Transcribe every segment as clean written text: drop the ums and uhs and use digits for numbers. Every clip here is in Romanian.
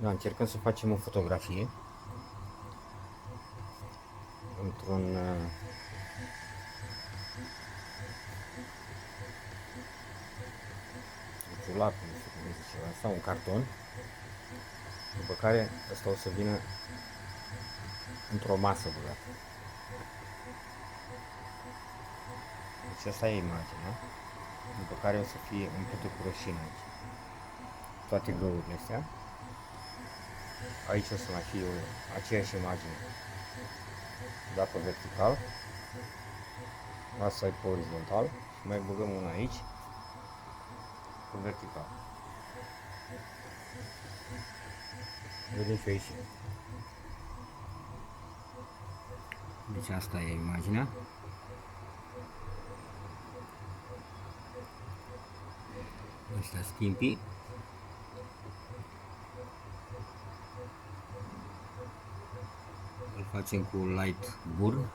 Da, încercăm să facem o fotografie într-un ciulat, nu știu cum zice ceva, sau un carton, după care ăsta o să vină într-o masă băgată. Deci asta e imaginea, după care o să fie umplută cu rășină aici. Toate găurile astea. Aici o să mai fie aceeași imagine dată vertical. Asta e pe orizontal și mai băgăm una aici pe vertical. Vedem și aici. Deci asta e imaginea. Astea schimpii. Îl facem cu light burn.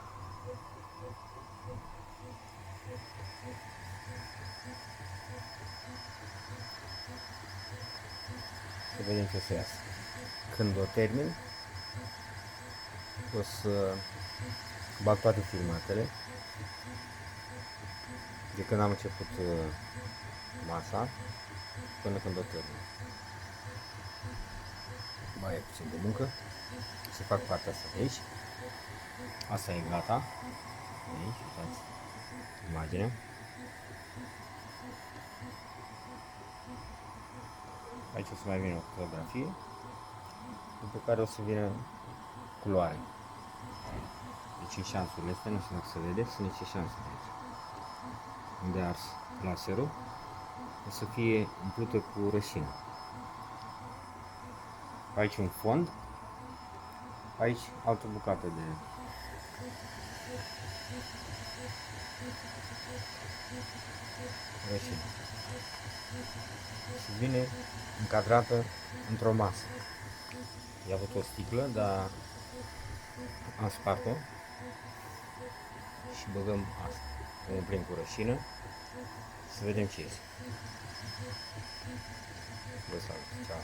Să vedem ce o să iasă. Când o termin, o să bag toate filmatele de când am început masa până când o termin. Mai e puțin de muncă. Să fac partea asta de aici. Asta e gata. Aici, uitați imaginea. Aici o să mai vină o fotografie, după care o să vină culoare. Deci în șansurile astea, nu știu dacă se vede, sunt niște șansuri aici. Unde a ars laserul, o să fie umplută cu rășină. Aici un fond, aici altă bucată de rășină. Și vine încadrată într-o masă. I-a avut o sticlă, dar am spart-o și băgăm asta. O umplim cu rășină să vedem ce iese. Vă salut, ceau!